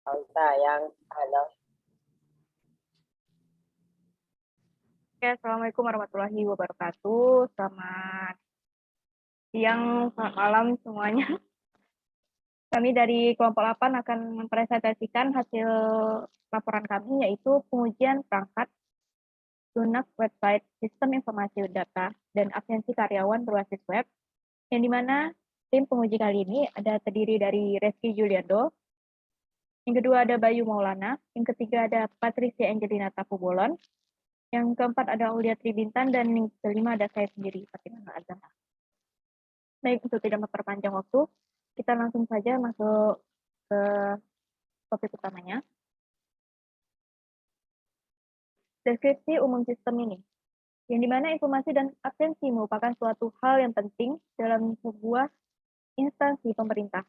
Sayang, halo. Ya, Assalamualaikum warahmatullahi wabarakatuh. Selamat siang, selamat malam semuanya. Kami dari kelompok 8 akan mempresentasikan hasil laporan kami, yaitu pengujian perangkat lunak website sistem informasi data dan absensi karyawan berbasis web, yang dimana tim penguji kali ini ada terdiri dari Reski Juliando, yang kedua ada Bayu Maulana, yang ketiga ada Patricia Angelina Tapubolon, yang keempat ada Aulia Tribintan, dan yang kelima ada saya sendiri, Fatimah Azhar. Baik, untuk tidak memperpanjang waktu, kita langsung saja masuk ke topik utamanya. Deskripsi umum sistem ini, yang dimana informasi dan absensi merupakan suatu hal yang penting dalam sebuah instansi pemerintah.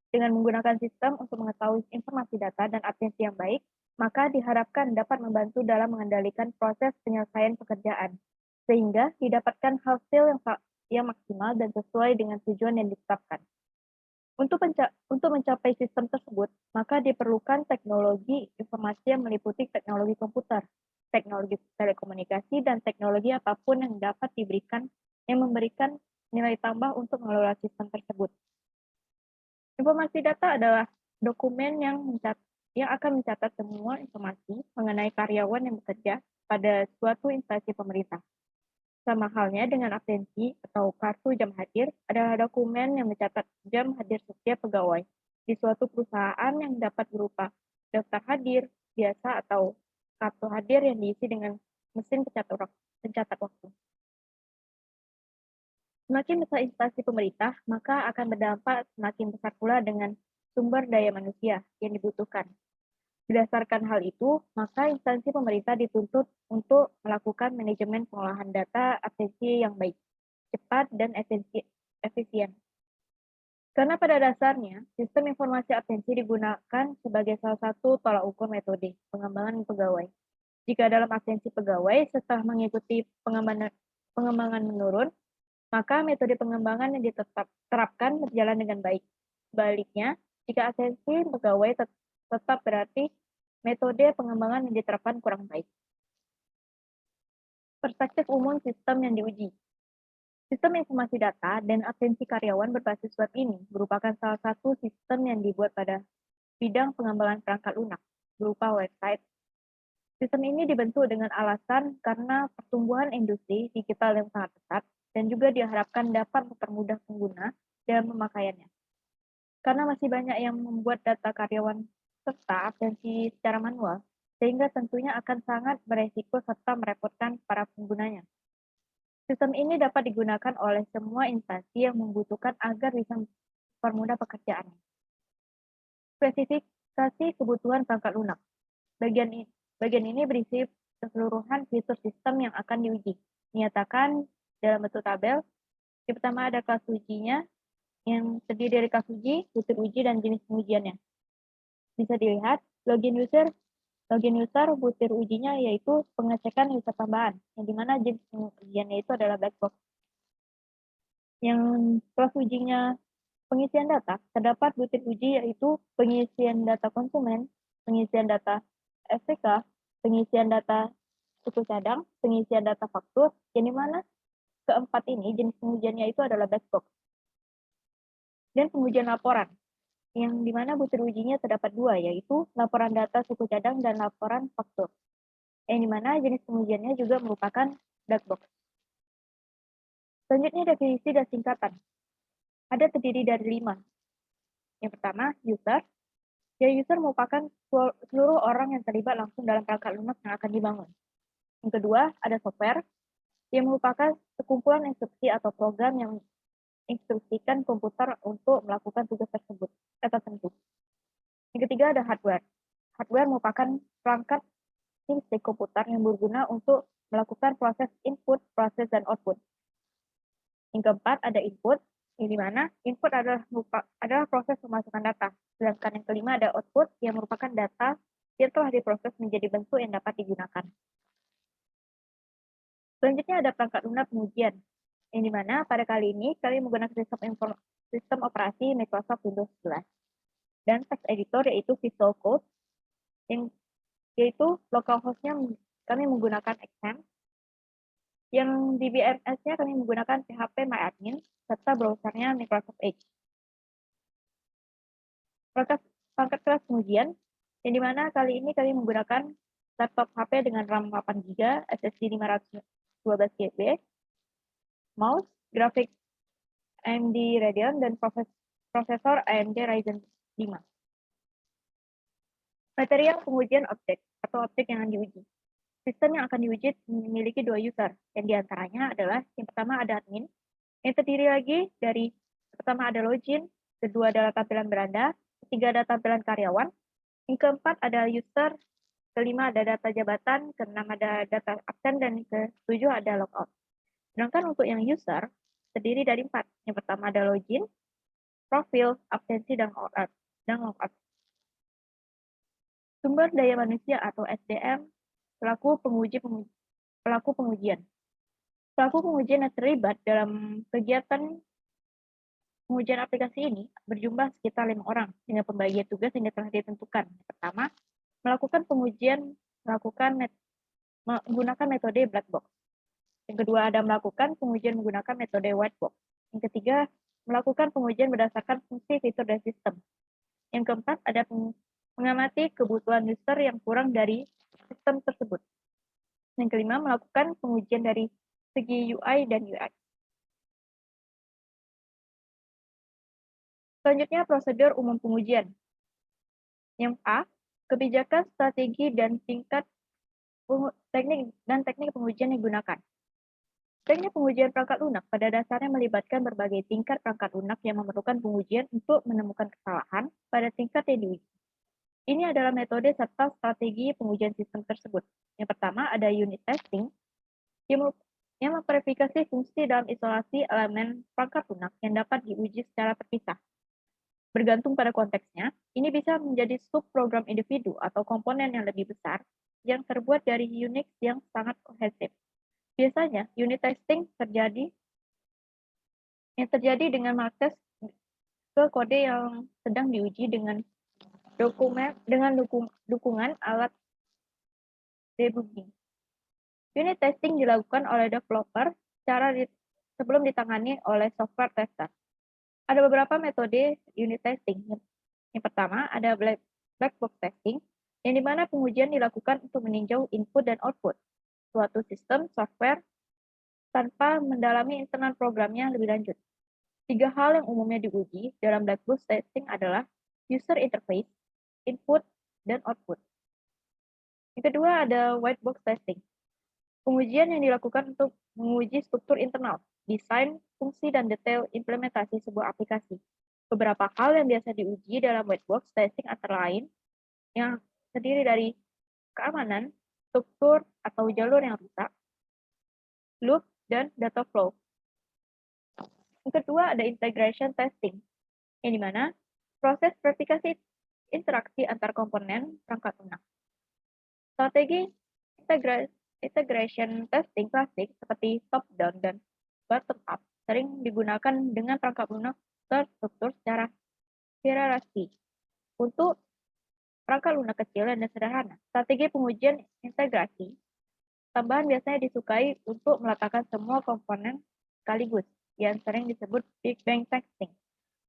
Dengan menggunakan sistem untuk mengetahui informasi data dan absensi yang baik, maka diharapkan dapat membantu dalam mengendalikan proses penyelesaian pekerjaan, sehingga didapatkan hasil yang maksimal dan sesuai dengan tujuan yang ditetapkan. Untuk mencapai sistem tersebut, maka diperlukan teknologi informasi yang meliputi teknologi komputer, teknologi telekomunikasi, dan teknologi apapun yang dapat diberikan yang memberikan nilai tambah untuk mengelola sistem tersebut. Informasi data adalah dokumen yang akan mencatat semua informasi mengenai karyawan yang bekerja pada suatu instansi pemerintah. Sama halnya dengan absensi atau kartu jam hadir adalah dokumen yang mencatat jam hadir setiap pegawai di suatu perusahaan yang dapat berupa daftar hadir biasa atau kartu hadir yang diisi dengan mesin pencatat waktu. Semakin besar instansi pemerintah, maka akan berdampak semakin besar pula dengan sumber daya manusia yang dibutuhkan. Berdasarkan hal itu, maka instansi pemerintah dituntut untuk melakukan manajemen pengolahan data absensi yang baik, cepat, dan efisien. Karena pada dasarnya, sistem informasi absensi digunakan sebagai salah satu tolak ukur metode pengembangan pegawai. Jika dalam absensi pegawai setelah mengikuti pengembangan menurun, maka metode pengembangan yang diterapkan berjalan dengan baik. Sebaliknya, jika absensi pegawai tetap berarti metode pengembangan yang diterapkan kurang baik. Perspektif umum sistem yang diuji. Sistem informasi data dan absensi karyawan berbasis web ini merupakan salah satu sistem yang dibuat pada bidang pengembangan perangkat lunak berupa website. Sistem ini dibentuk dengan alasan karena pertumbuhan industri digital yang sangat pesat dan juga diharapkan dapat mempermudah pengguna dalam pemakaiannya. Karena masih banyak yang membuat data karyawan serta absensi secara manual, sehingga tentunya akan sangat beresiko serta merepotkan para penggunanya. Sistem ini dapat digunakan oleh semua instansi yang membutuhkan agar bisa mempermudah pekerjaannya. Spesifikasi kebutuhan perangkat lunak. Bagian ini berisi keseluruhan fitur sistem yang akan diuji. Dinyatakan dalam bentuk tabel. Yang pertama ada kelas ujinya, yang terdiri dari kelas uji, butir uji, dan jenis pengujiannya. Bisa dilihat, login user butir ujinya yaitu pengecekan user tambahan, yang dimana jenis pengujiannya itu adalah black box. Yang kelas ujinya pengisian data, terdapat butir uji yaitu pengisian data konsumen, pengisian data SPK, pengisian data suku cadang, pengisian data faktur, yang dimana keempat ini jenis pengujiannya itu adalah black box. Dan pengujian laporan, yang dimana butir ujinya terdapat dua, yaitu laporan data suku cadang dan laporan faktur, yang dimana jenis pengujiannya juga merupakan black box. Selanjutnya definisi dan singkatan. Ada terdiri dari 5. Yang pertama, user. Ya, user merupakan seluruh orang yang terlibat langsung dalam perangkat lunak yang akan dibangun. Yang kedua, ada software, yang merupakan sekumpulan instruksi atau program yang menginstruksikan komputer untuk melakukan tugas tersebut tertentu. Yang ketiga, ada hardware. Hardware merupakan perangkat listrik komputer yang berguna untuk melakukan proses input, proses, dan output. Yang keempat, ada input, yang dimana input adalah proses pemasukan data. Sedangkan yang kelima ada output, yang merupakan data yang telah diproses menjadi bentuk yang dapat digunakan. Selanjutnya ada perangkat lunak pengujian, yang dimana pada kali ini kalian menggunakan sistem operasi Microsoft Windows 11. dan text editor yaitu Visual Code, yaitu localhost-nya kami menggunakan XAMPP, yang di VMS-nya kami menggunakan PHP MyAdmin, serta browsernya Microsoft Edge. Perangkat kelas pengujian, yang dimana kali ini kami menggunakan laptop HP dengan RAM 8GB, SSD 512GB, mouse, grafik AMD Radeon, dan prosesor AMD Ryzen 5. Material pengujian objek atau objek yang akan diuji. Sistem yang akan diuji memiliki 2 user, yang diantaranya adalah yang pertama ada admin, yang terdiri lagi dari pertama ada login, kedua adalah tampilan beranda, ketiga ada tampilan karyawan, yang keempat ada user, kelima ada data jabatan, keenam ada data absen, dan ketujuh ada logout. Sedangkan untuk yang user terdiri dari 4. Yang pertama ada login, profil, absensi, dan logout. Sumber daya manusia atau SDM pelaku pengujian. Pelaku pengujian yang terlibat dalam kegiatan pengujian aplikasi ini berjumlah sekitar 5 orang dengan pembagian tugas yang telah ditentukan. Pertama, melakukan pengujian menggunakan metode black box. Yang kedua, ada melakukan pengujian menggunakan metode white box. Yang ketiga, melakukan pengujian berdasarkan fungsi fitur dan sistem. Yang keempat, ada mengamati kebutuhan user yang kurang dari sistem tersebut. Yang kelima, melakukan pengujian dari segi UI dan UX. Selanjutnya, prosedur umum pengujian. Yang A, kebijakan, strategi, dan teknik pengujian yang digunakan. Teknik pengujian perangkat lunak pada dasarnya melibatkan berbagai tingkat perangkat lunak yang memerlukan pengujian untuk menemukan kesalahan pada tingkat yang diuji. Ini adalah metode serta strategi pengujian sistem tersebut. Yang pertama ada unit testing, yang memverifikasi fungsi dalam isolasi elemen perangkat lunak yang dapat diuji secara terpisah. Bergantung pada konteksnya, ini bisa menjadi subprogram individu atau komponen yang lebih besar yang terbuat dari Unix yang sangat kohesif. Biasanya, unit testing terjadi dengan mengakses ke kode yang sedang diuji dengan dukungan alat debugging. Unit testing dilakukan oleh developer sebelum ditangani oleh software tester. Ada beberapa metode unit testing. Yang pertama ada black box testing, yang dimana pengujian dilakukan untuk meninjau input dan output suatu sistem software tanpa mendalami internal programnya lebih lanjut. 3 hal yang umumnya diuji dalam black box testing adalah user interface, input, dan output. Yang kedua ada white box testing. Pengujian yang dilakukan untuk menguji struktur internal, desain, fungsi, dan detail implementasi sebuah aplikasi. Beberapa hal yang biasa diuji dalam white box testing antara lain yang terdiri dari keamanan, struktur atau jalur yang rusak, loop, dan data flow. Yang kedua ada integration testing, yang dimana proses verifikasi interaksi antar komponen perangkat lunak. Strategi integration testing klasik seperti top-down dan bottom-up sering digunakan dengan perangkat lunak terstruktur secara hierarki. Untuk perangkat lunak kecil dan sederhana, strategi pengujian integrasi tambahan biasanya disukai untuk meletakkan semua komponen sekaligus, yang sering disebut Big Bang testing.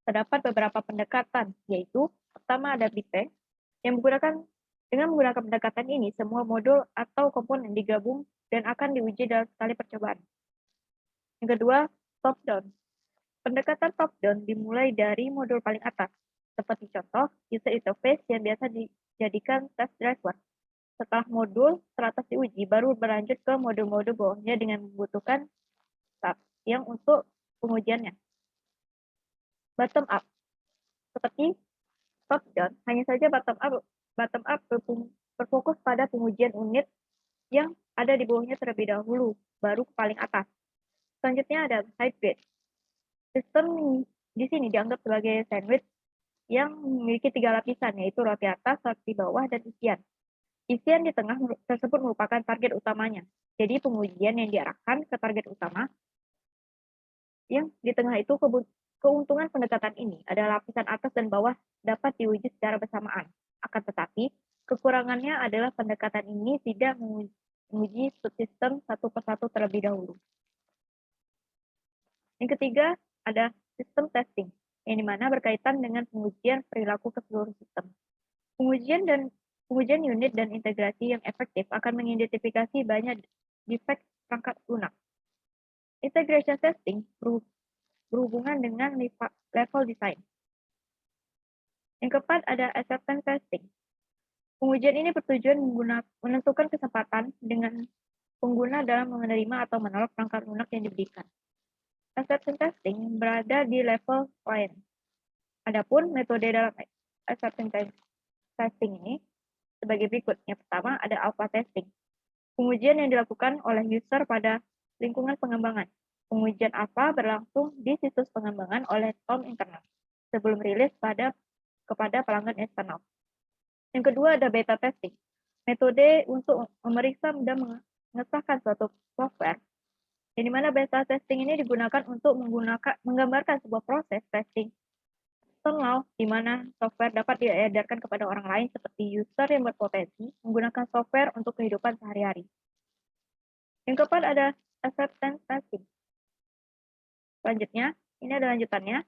Terdapat beberapa pendekatan, yaitu pertama ada Big Bang, yang dengan menggunakan pendekatan ini, semua modul atau komponen digabung dan akan diuji dalam sekali percobaan. Yang kedua, top-down. Pendekatan top-down dimulai dari modul paling atas, seperti contoh user interface yang biasa dijadikan test driver. Setelah modul teratas diuji, baru berlanjut ke modul-modul bawahnya dengan membutuhkan step yang untuk pengujiannya. Bottom up. Seperti top down, hanya saja bottom up berfokus pada pengujian unit yang ada di bawahnya terlebih dahulu, baru ke paling atas. Selanjutnya ada hybrid. Sistem di sini dianggap sebagai sandwich yang memiliki 3 lapisan, yaitu roti atas, roti bawah, dan isian. Isian di tengah tersebut merupakan target utamanya. Jadi pengujian yang diarahkan ke target utama, yang di tengah itu Keuntungan pendekatan ini adalah lapisan atas dan bawah dapat diuji secara bersamaan. Akan tetapi, kekurangannya adalah pendekatan ini tidak menguji subsistem satu persatu terlebih dahulu. Yang ketiga, ada sistem testing, yang dimana berkaitan dengan pengujian perilaku ke seluruh sistem. Pengujian unit dan integrasi yang efektif akan mengidentifikasi banyak defek perangkat lunak. Integration testing berhubungan dengan level design. Yang keempat ada acceptance testing. Pengujian ini bertujuan menentukan kesempatan dengan pengguna dalam menerima atau menolak perangkat lunak yang diberikan. Acceptance testing berada di level client. Adapun metode dalam acceptance testing ini sebagai berikut. Yang pertama ada alpha testing. Pengujian yang dilakukan oleh user pada lingkungan pengembangan. Pengujian alpha berlangsung di situs pengembangan oleh tom internal sebelum rilis kepada pelanggan eksternal. Yang kedua ada beta testing. Metode untuk memeriksa dan mengesahkan suatu software. Yang dimana beta testing ini digunakan untuk menggambarkan sebuah proses testing eksternal di mana software dapat diedarkan kepada orang lain seperti user yang berpotensi menggunakan software untuk kehidupan sehari-hari. Yang keempat ada acceptance testing. Selanjutnya, ini ada lanjutannya.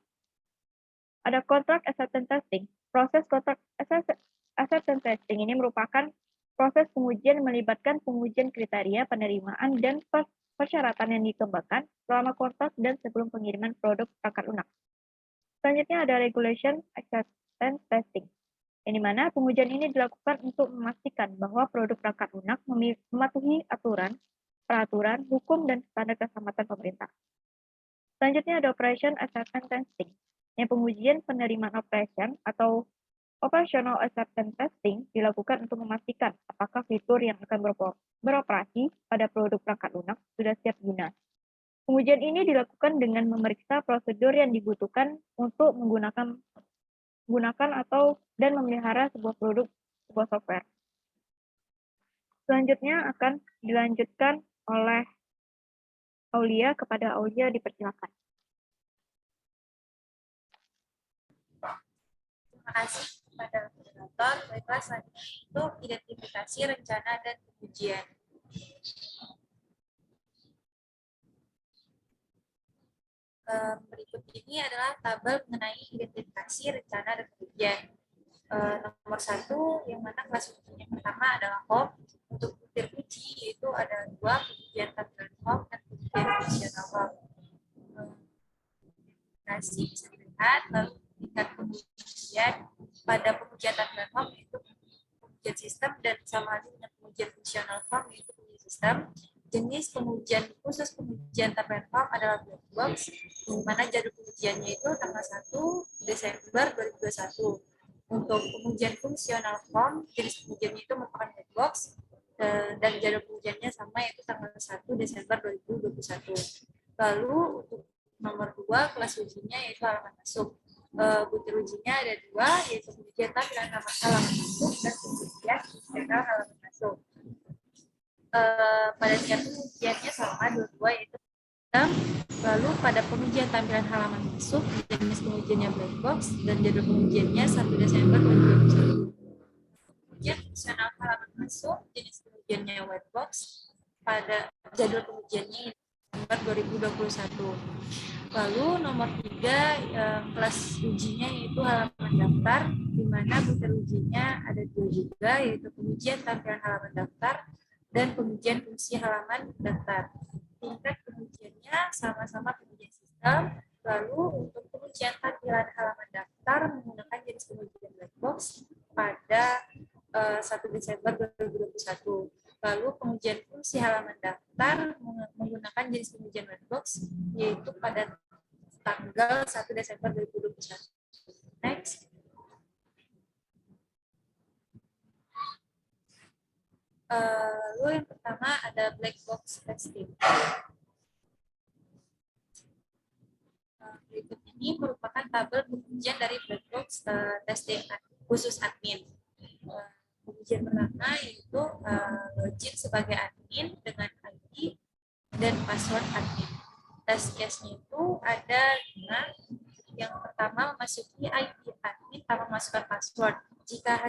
Ada contract acceptance testing. Proses contract acceptance testing ini merupakan proses pengujian yang melibatkan pengujian kriteria penerimaan dan persyaratan yang dikembangkan selama kontrak dan sebelum pengiriman produk perangkat lunak. Selanjutnya ada regulation acceptance testing, yang dimana pengujian ini dilakukan untuk memastikan bahwa produk perangkat lunak mematuhi peraturan, hukum, dan standar keselamatan pemerintah. Selanjutnya ada operation acceptance testing, yang pengujian penerimaan operation atau operational acceptance testing dilakukan untuk memastikan apakah fitur yang akan beroperasi pada produk perangkat lunak sudah siap guna. Pengujian ini dilakukan dengan memeriksa prosedur yang dibutuhkan untuk menggunakan dan memelihara sebuah software. Selanjutnya akan dilanjutkan oleh Aulia. Kepada Aulia dipersilakan. Terima kasih kepada moderator. Baiklah, selanjutnya itu identifikasi, rencana, dan pengujian. Berikut ini adalah tabel mengenai identifikasi, rencana, dan pengujian. Nomor 1, yang mana kelas ujian yang pertama adalah home. Untuk butir uji itu ada 2, pengujian tampilan home dan pengujian fungsional home. Identifikasi bisa dilihat, lalu tingkat pengujian pada pengujian tampilan home itu pengujian sistem, dan sama halnya dengan pengujian fungsional home yaitu pengujian sistem. Jenis pengujian khusus pengujian tampilan home adalah black box, di mana jadwal pengujiannya itu tanggal 1 Desember 2021. Untuk pengujian fungsional home, jenis pengujiannya itu merupakan black box, dan jadwal pengujiannya sama yaitu tanggal 1 Desember 2021. Lalu untuk nomor 2, kelas ujinya yaitu halaman masuk. Butir ujinya ada 2, yaitu pengujian tampilan halaman masuk dan pengujian fungsional halaman masuk. Pada tingkat pengujiannya sama dua-dua yaitu sistem. Lalu pada pengujian tampilan halaman masuk, jenis pengujiannya black box dan jadwal pengujiannya 1 Desember 2021. Pengujian fungsional halaman masuk, jenis pengujiannya white box, pada jadwal pengujiannya Desember 2021. Lalu nomor 3, kelas ujinya yaitu halaman daftar, di mana butir ujinya ada 2 juga, yaitu pengujian tampilan halaman daftar dan pengujian fungsi halaman daftar. Tingkat pengujiannya sama-sama pengujian sistem. Lalu untuk pengujian tampilan halaman daftar menggunakan jenis pengujian black box pada 1 Desember 2021. Lalu pengujian fungsi halaman daftar menggunakan jenis pengujian white box yaitu pada tanggal 1 Desember 2021. Next. Lalu yang pertama ada black box testing. Berikut ini merupakan tabel pengujian dari black box testing khusus admin. Pengujian pertama yaitu login sebagai admin dengan ID dan password admin. Test case-nya itu ada 5. Yang pertama, memasuki ID admin tanpa memasukkan password. Jika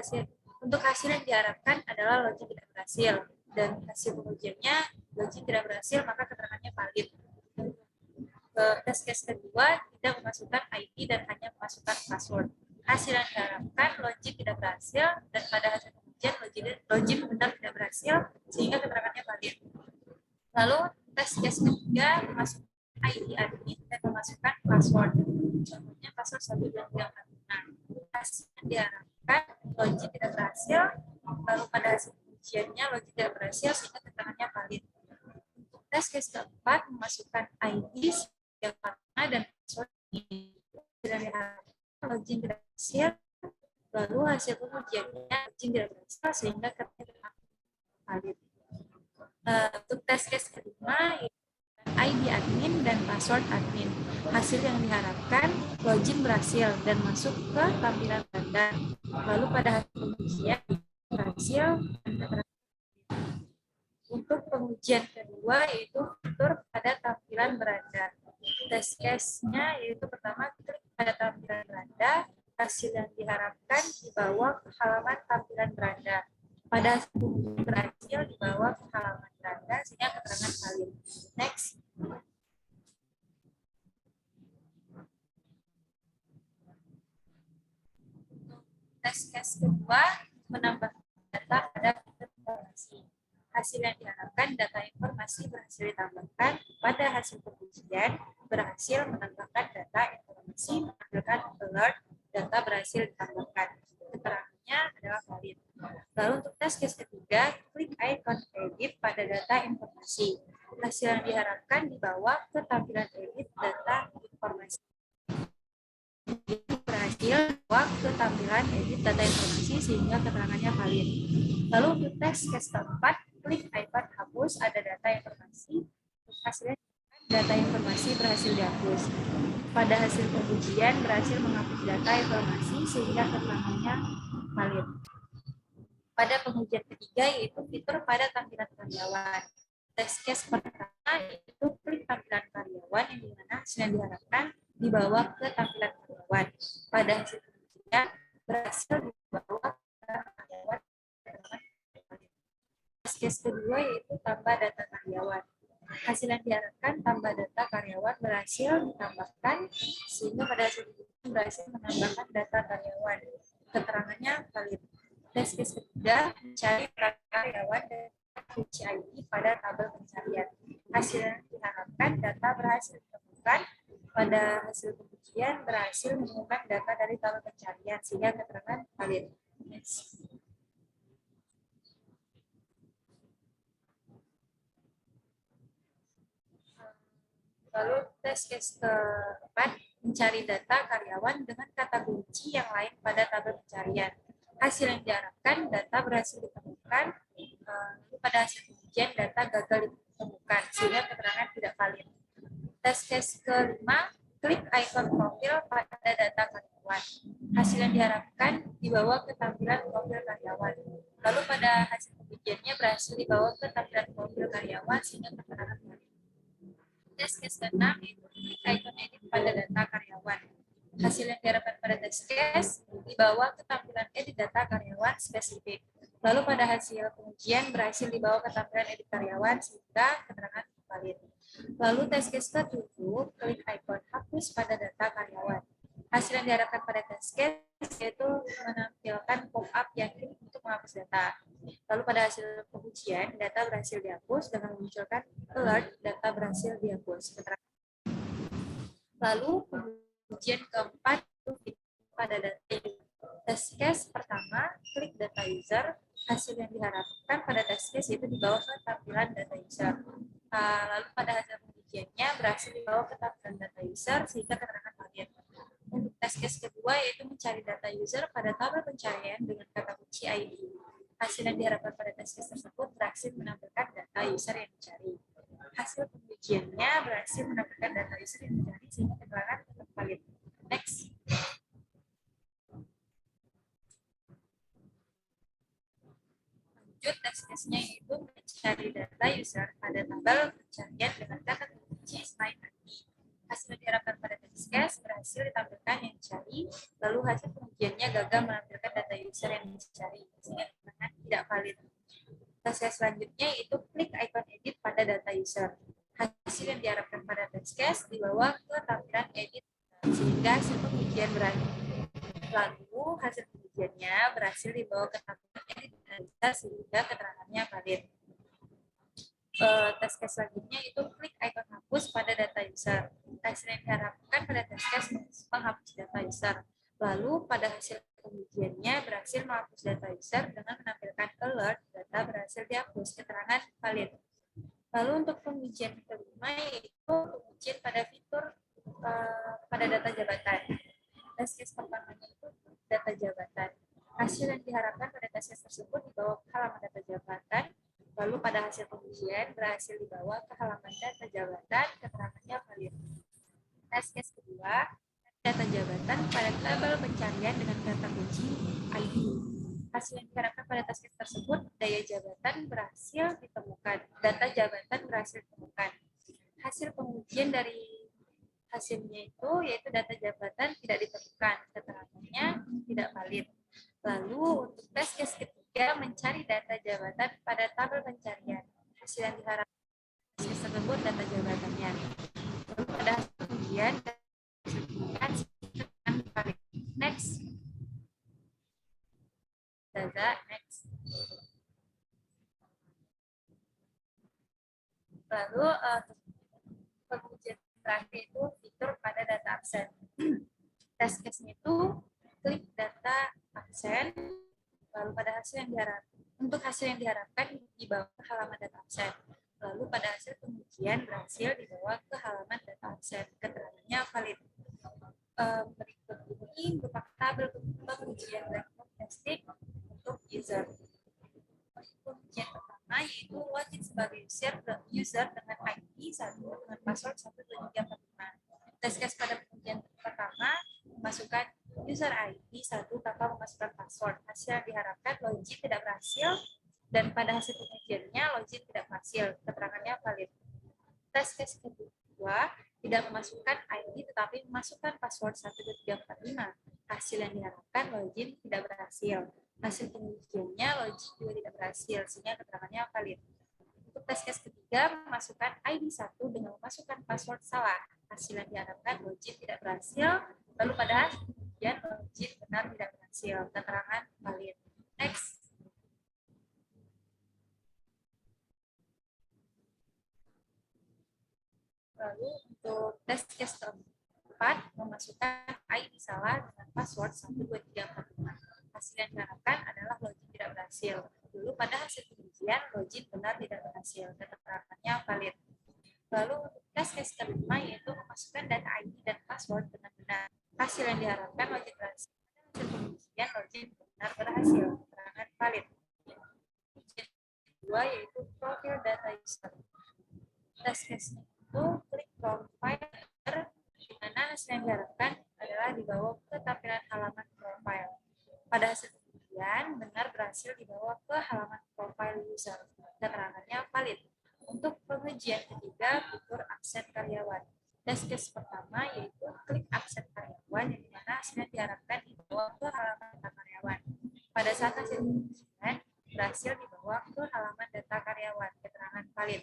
untuk hasil yang diharapkan adalah login tidak berhasil dan hasil pengujiannya login tidak berhasil, maka keterangannya valid. Tes case kedua, tidak memasukkan ID dan hanya memasukkan password. Hasil yang diharapkan login tidak berhasil dan pada hasil pengujian login benar tidak berhasil sehingga keterangannya valid. Lalu tes case ketiga, memasukkan ID admin dan memasukkan password. Contohnya password 12346. Hasil yang diharapkan login tidak berhasil, lalu pada hasil pengujiannya login tidak berhasil sehingga keterangannya valid. Untuk tes case keempat, memasukkan ID yang partner dan password tidak diharapkan login tidak berhasil, lalu hasil pengujiannya login tidak berhasil sehingga keterangannya valid. Untuk tes case kelima, ID admin dan password admin. Hasil yang diharapkan login berhasil dan masuk ke tampilan beranda. Lalu pada hasil pengujian berhasil. Untuk pengujian kedua yaitu fitur pada tampilan beranda. Tes case-nya yaitu pertama, klik pada tampilan beranda. Hasil yang diharapkan dibawa ke halaman tampilan beranda. Pada hasil pengujian berhasil dibawa ke halaman beranda sehingga keterangan valid. Next. Tes case kedua, menambah data pada informasi. Hasil yang diharapkan data informasi berhasil ditambahkan. Pada hasil pengujian berhasil menambahkan data informasi menghasilkan alert data berhasil ditambahkan. Keterangannya adalah valid. Lalu untuk tes case ketiga, klik icon edit pada data informasi. Hasil yang diharapkan dibawa ke tampilan edit data informasi. Berhasil dibawa ke tampilan edit data informasi sehingga keterangannya valid. Lalu untuk tes case keempat, klik icon hapus ada data informasi. Hasilnya data informasi berhasil dihapus. Pada hasil pengujian berhasil menghapus data informasi sehingga keterangannya valid. Pada pengujian ketiga yaitu fitur pada tampilan karyawan. Tes case pertama yaitu klik tampilan karyawan yang dimana hasil yang diharapkan dibawa ke tampilan karyawan. Pada hasil pengujian berhasil dibawa ke karyawan. Tes case kedua yaitu tambah data karyawan. Hasil yang diharapkan tambah data karyawan berhasil ditambahkan sehingga pada hasil pengujian berhasil menambahkan data karyawan. Keterangannya valid. Tes case ketiga, mencari karyawan dan kunci ID pada tabel pencarian. Hasil yang diharapkan data berhasil ditemukan. Pada hasil pengujian berhasil menemukan data dari tabel pencarian sehingga keterangan valid. Yes. Lalu tes case keempat, mencari data karyawan dengan kata kunci yang lain pada tabel pencarian. Hasil yang diharapkan data berhasil ditemukan, pada hasil pengujian data gagal ditemukan sehingga keterangan tidak valid. Tes case kelima, klik icon profil pada data karyawan. Hasil yang diharapkan dibawa ke tampilan profil karyawan. Lalu pada hasil pengujiannya berhasil dibawa ke tampilan profil karyawan sehingga keterangan valid. Tes case ke-6 itu klik icon edit pada data karyawan. Hasil yang diharapkan pada tes case dibawa ke tampilan edit data karyawan spesifik. Lalu pada hasil pengujian berhasil dibawa ke tampilan edit karyawan sehingga keterangan valid. Lalu tes case ke-7, klik icon hapus pada data karyawan. Hasil yang diharapkan pada tes case yaitu menampilkan pop-up yang klik untuk menghapus data. Lalu pada hasil pengujian, data berhasil dihapus dengan memunculkan alert data berhasil dihapus. Lalu pengujian keempat pada data tes case pertama, klik data user. Hasil yang diharapkan pada tes case itu dibawa ke tampilan data user. Lalu pada hasil pengujiannya berhasil dibawa ke tampilan data user sehingga keterangan valid. Untuk tes case kedua yaitu mencari data user pada tabel pencarian dengan kata kunci ID. Hasil yang diharapkan pada tes case tersebut berhasil menampilkan data user yang dicari. Hasil pengujiannya berhasil menampilkan data user yang dicari sehingga keterangan tetap valid. Next. Lanjut tes case-nya yaitu mencari data user pada tabel pencarian dengan kata kunci selain ID. Hasil yang diharapkan pada test case berhasil ditampilkan yang dicari, lalu hasil pengujiannya gagal menampilkan data user yang dicari, sehingga keterangan tidak valid. Test case selanjutnya yaitu klik icon edit pada data user. Hasil yang diharapkan pada test case dibawa ke tampilan edit sehingga hasil pengujian berakhir. Lalu hasil pengujiannya berhasil dibawa ke tampilan edit data sehingga keterangannya valid. Test case selanjutnya itu klik icon hapus pada data user. Hasil yang diharapkan pada test case menghapus data user. Lalu pada hasil pengujiannya berhasil menghapus data user dengan menampilkan alert data berhasil dihapus, keterangan valid. Lalu untuk pengujian kelima yaitu pengujian pada fitur pada data jabatan. Test case pertamanya itu data jabatan. Hasil yang diharapkan pada test case tersebut dibawa ke halaman data jabatan. Lalu pada hasil pengujian berhasil dibawa ke halaman data jabatan, keterangannya valid. Test case kedua, data jabatan pada tabel pencarian dengan kata kunci ID. Hasil yang diharapkan pada test case tersebut, daya jabatan berhasil ditemukan, data jabatan berhasil ditemukan. Hasil pengujian dari hasilnya itu yaitu data jabatan tidak ditemukan, keterangannya tidak valid. Lalu untuk test case ketiga mencari data jabatan pada tabel pencarian. Hasil yang diharapkan test case tersebut data jabatannya. Lalu pada hasil pengujian dan valid. Next. Data next. Lalu pengujian terakhir itu fitur pada data absen. Test case-nya itu klik data absen, lalu pada hasil yang diharapkan, untuk hasil yang diharapkan dibawa ke halaman data absen. Lalu pada hasil pengujian berhasil dibawa ke halaman data absen, keterangannya valid. Berikut ini merupakan tabel pengujian black box testing untuk user. Pengujian pertama yaitu login sebagai user dengan ID 1 dengan password 12345. Test case pada pengujian pertama masukkan user ID 1 tanpa memasukkan password. Hasil yang diharapkan login tidak berhasil dan pada hasil pengujiannya login tidak berhasil. Keterangannya valid. Test case kedua tidak memasukkan ID tetapi memasukkan password 12345. Hasil yang diharapkan login tidak berhasil. Hasil pengujiannya login juga tidak berhasil sehingga keterangannya valid. Untuk tes case ketiga, memasukkan ID 1 dengan memasukkan password salah. Hasil yang diharapkan login tidak berhasil. Lalu pada hasil pengujian login benar tidak berhasil. Keterangan valid. Next. Lalu untuk tes case keempat, memasukkan ID salah dengan password 12345. Hasil yang diharapkan adalah login tidak berhasil. Dulu pada hasil pengujian, login benar tidak berhasil. Keterangannya valid. Lalu untuk tes case kelima yaitu memasukkan data ID dan password dengan benar. Hasil yang diharapkan login berhasil. Pada hasil pengujian, login benar berhasil. Keterangan valid. Ujian kedua yaitu profil data user. Tes case itu klik profile di mana hasil yang diharapkan adalah dibawa ke tampilan halaman profile. Pada hasil pengujian, benar berhasil dibawa ke halaman profile user. Keterangannya valid. Untuk pengujian ketiga, fitur absen karyawan. Test case pertama yaitu klik absen karyawan yang dimana hasilnya diharapkan dibawa ke halaman data karyawan. Pada saat hasil pengujian, berhasil dibawa ke halaman data karyawan. Keterangan valid.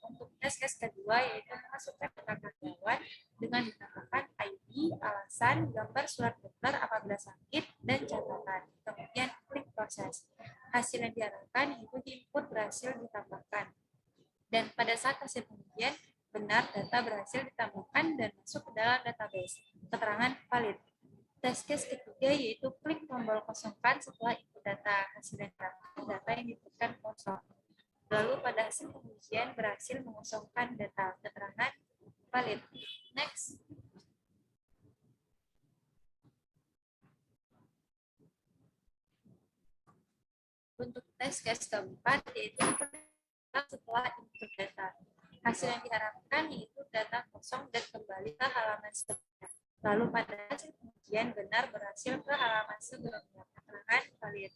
Untuk test case kedua yaitu memasukkan data karyawan dengan ditambahkan ID, alasan, gambar surat dokter apabila sakit, dan catatan. Kemudian klik proses. Hasil yang diharapkan itu input berhasil ditambahkan. Dan pada saat hasil pengujian, benar data berhasil ditambahkan dan masuk ke dalam database. Keterangan valid. Test case ketiga yaitu klik tombol kosongkan setelah input data. Hasil yang diharapkan data yang diinputkan kosong. Lalu pada hasil pengujian berhasil mengosongkan data. Keterangan valid. Next. Untuk tes case keempat yaitu setelah input data. Hasil yang diharapkan yaitu data kosong dan kembali ke halaman sebelumnya. Lalu pada hasil pengujian benar berhasil ke halaman sebelumnya. Keterangan valid.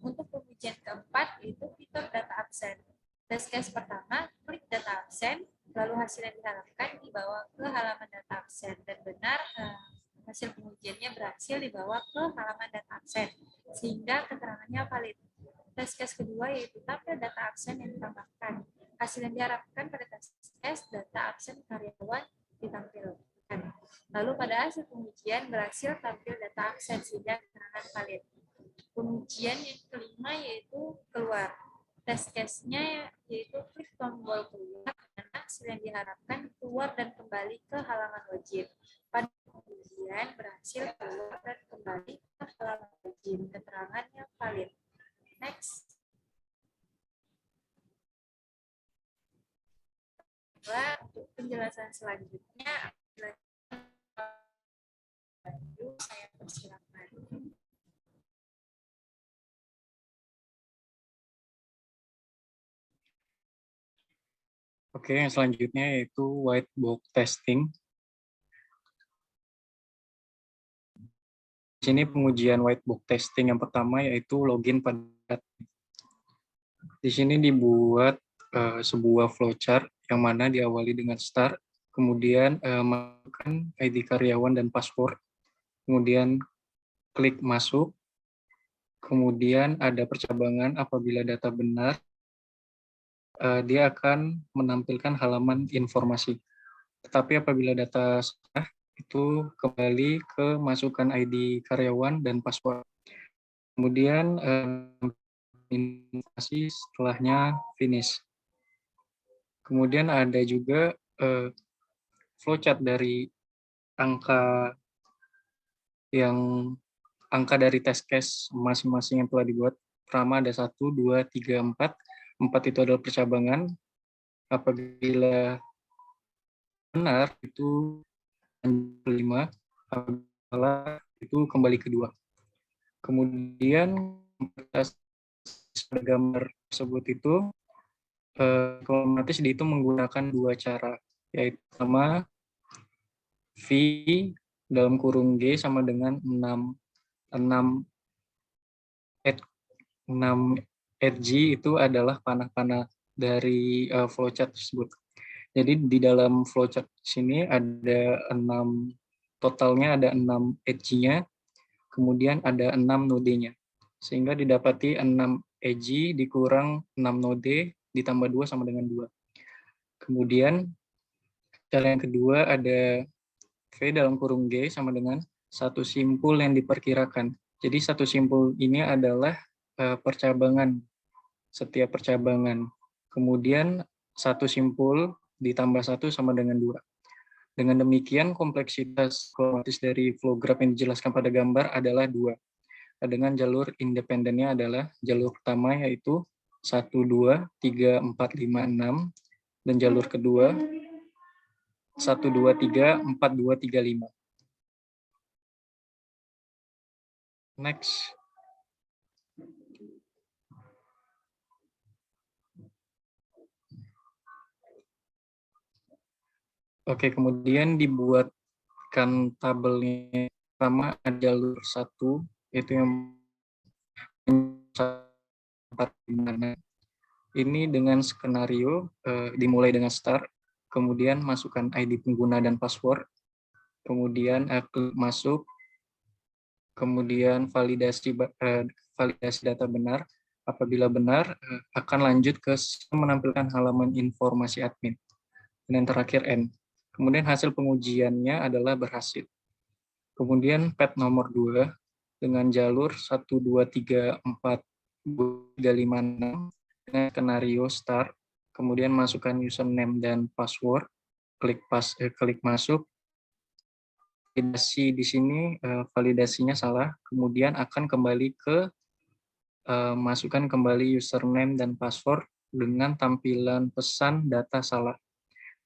Untuk pengujian keempat yaitu fitur data absen. Test case pertama, klik data absen, lalu hasil yang diharapkan dibawa ke halaman data absen, dan benar hasil pengujiannya berhasil dibawa ke halaman data absen sehingga keterangannya valid. Tes case kedua yaitu tampil data absen yang ditambahkan. Hasil yang diharapkan pada tes case data absen karyawan ditampilkan. Lalu pada hasil pengujian berhasil tampil data absen sehingga keterangan valid. Pengujian yang kelima yaitu keluar. Tes case-nya yaitu klik tombol keluar karena hasil yang diharapkan keluar dan kembali ke halaman wajib. Pada pengujian berhasil keluar dan kembali ke halaman wajib. Keterangannya valid. Next. Untuk penjelasan selanjutnya, saya persilakan. Oke, yang selanjutnya yaitu white box testing. Di sini pengujian white box testing yang pertama yaitu login pada. Di sini dibuat sebuah flowchart yang mana diawali dengan start, kemudian masukkan ID karyawan dan password, kemudian klik masuk, kemudian ada percabangan apabila data benar, dia akan menampilkan halaman informasi. Tetapi apabila data salah, itu kembali ke masukkan ID karyawan dan password. Kemudian informasi setelahnya finish. Kemudian ada juga flowchart dari angka dari test case masing-masing yang telah dibuat. Pertama ada 1, 2, 3, 4. 4 itu adalah percabangan. Apabila benar itu 5, apabila itu kembali ke 2. Kemudian pada gambar tersebut itu otomatis dihitung menggunakan 2 cara, yaitu pertama V dalam kurung G sama dengan 6 Hg itu adalah panah-panah dari flowchart tersebut. Jadi di dalam flowchart sini ada 6, totalnya ada 6 Hg-nya, kemudian ada 6 node-nya. Sehingga didapati 6 Hg dikurang 6 node ditambah 2 sama dengan 2. Kemudian cara yang kedua ada V dalam kurung G sama dengan satu simpul yang diperkirakan. Jadi satu simpul ini adalah percabangan, setiap percabangan. Kemudian satu simpul ditambah 1 sama dengan 2. Dengan demikian kompleksitas kromatis dari flow graph yang dijelaskan pada gambar adalah 2. Dengan jalur independennya adalah jalur pertama yaitu 1, 2, 3, 4, 5, 6. Dan jalur kedua 1, 2, 3, 4, 2, 3, 5. Next. Oke, kemudian dibuatkan tabelnya. Pertama ada jalur 1, yaitu yang ini dengan skenario dimulai dengan start, kemudian masukkan ID pengguna dan password, kemudian klik masuk, kemudian validasi data benar. Apabila benar, akan lanjut ke menampilkan halaman informasi admin. Dan yang terakhir N. Kemudian hasil pengujiannya adalah berhasil. Kemudian pad nomor 2 dengan jalur 1, 2, 3, 4, 3, 5, 6 dengan skenario start, kemudian masukkan username dan password, klik masuk. Validasi di sini validasinya salah, kemudian akan kembali ke masukkan kembali username dan password dengan tampilan pesan data salah.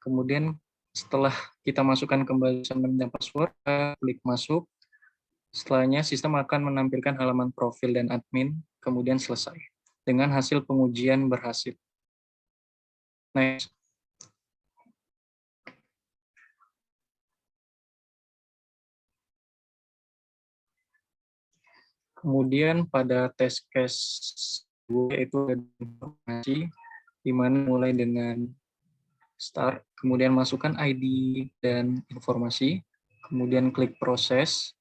Kemudian setelah kita masukkan kembali username dan password, klik masuk. Setelahnya sistem akan menampilkan halaman profil dan admin, kemudian selesai dengan hasil pengujian berhasil. Next. Kemudian pada test case 2 itu ada informasi di mana mulai dengan start, kemudian masukkan ID dan informasi, kemudian klik proses,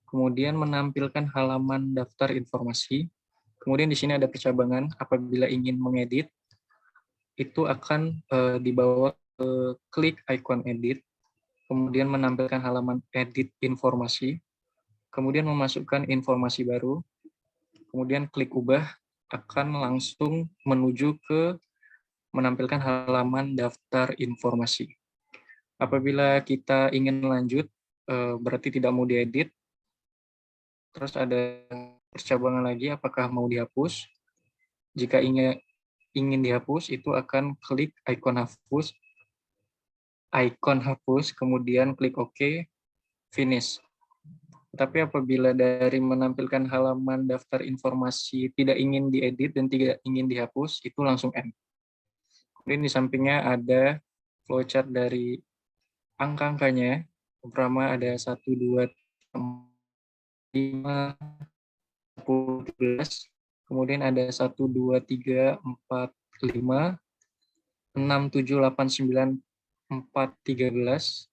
kemudian menampilkan halaman daftar informasi, kemudian di sini ada percabangan apabila ingin mengedit, itu akan dibawa ke klik icon edit, kemudian menampilkan halaman edit informasi, kemudian memasukkan informasi baru, kemudian klik ubah, akan langsung menuju ke menampilkan halaman daftar informasi. Apabila kita ingin lanjut, berarti tidak mau diedit, terus ada percabangan lagi apakah mau dihapus. Jika ingin dihapus, itu akan klik icon hapus, kemudian klik OK, finish. Tapi apabila dari menampilkan halaman daftar informasi tidak ingin diedit dan tidak ingin dihapus, itu langsung end. Kemudian di sampingnya ada flowchart dari angka-angkanya. Pertama ada 1, 2, 5, 10, 13. Kemudian ada 1, 2, 3, 4, 5, 6, 7, 8, 9, 4, 13.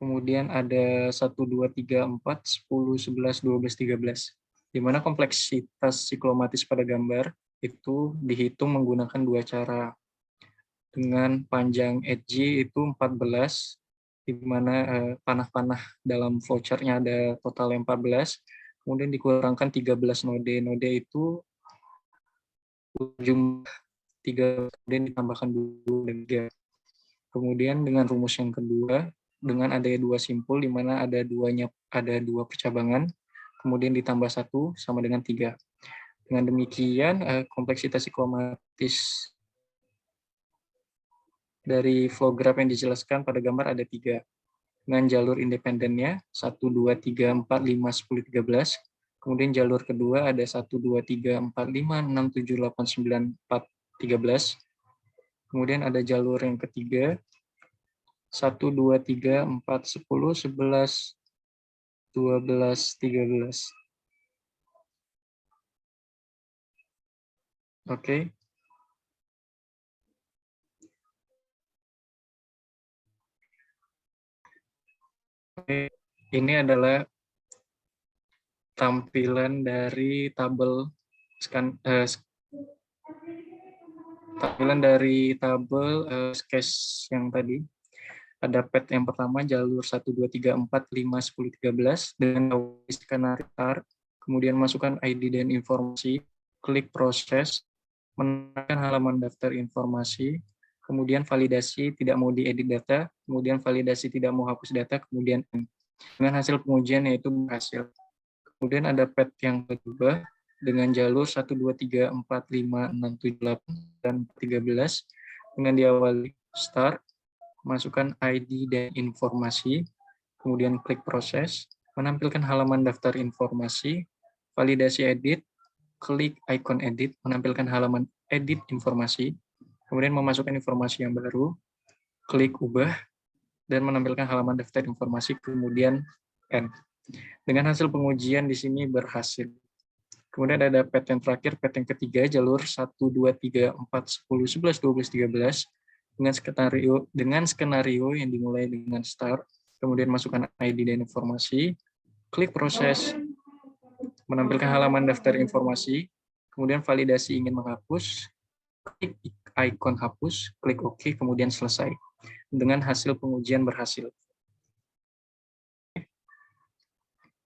Kemudian ada 1, 2, 3, 4, 10, 11, 12, 13. Di mana kompleksitas siklomatis pada gambar itu dihitung menggunakan dua cara. Dengan panjang edge itu 14, di mana panah-panah dalam flowchart-nya ada total 14, kemudian dikurangkan 13 node. Node itu jumlah 3, kemudian ditambahkan 2 dan 3. Kemudian dengan rumus yang kedua, dengan adanya dua simpul, di mana ada dua percabangan, kemudian ditambah 1 sama dengan 3. Dengan demikian, kompleksitas siklomatis dari flow graph yang dijelaskan pada gambar ada 3. Dengan jalur independennya 1, 2, 3, 4, 5, 10, 13. Kemudian jalur kedua ada 1, 2, 3, 4, 5, 6, 7, 8, 9, 4, 13. Kemudian ada jalur yang ketiga 1, 2, 3, 4, 10, 11, 12, 13. Oke. Ini adalah tampilan dari tabel sketch yang tadi. Ada pad yang pertama jalur 1, 2, 3, 4, 5, 10, 13 dengan skenario, kemudian masukkan ID dan informasi, klik proses, menekan halaman daftar informasi, kemudian validasi tidak mau diedit data, kemudian validasi tidak mau hapus data, kemudian dengan hasil pengujian yaitu berhasil. Kemudian ada pad yang kedua dengan jalur 1, 2, 3, 4, 5, 6, 7, 8, dan 13 dengan diawali start, masukkan ID dan informasi, kemudian klik proses, menampilkan halaman daftar informasi, validasi edit, klik icon edit, menampilkan halaman edit informasi, kemudian memasukkan informasi yang baru, klik ubah, dan menampilkan halaman daftar informasi, kemudian end. Dengan hasil pengujian di sini berhasil. Kemudian ada pad yang terakhir, pad yang ketiga, jalur 1, 2, 3, 4, 10, 11, 12, 13, dengan skenario yang dimulai dengan start, kemudian masukkan ID dan informasi, klik proses, menampilkan halaman daftar informasi, kemudian validasi ingin menghapus, klik icon hapus, klik OK, kemudian selesai. Dengan hasil pengujian berhasil.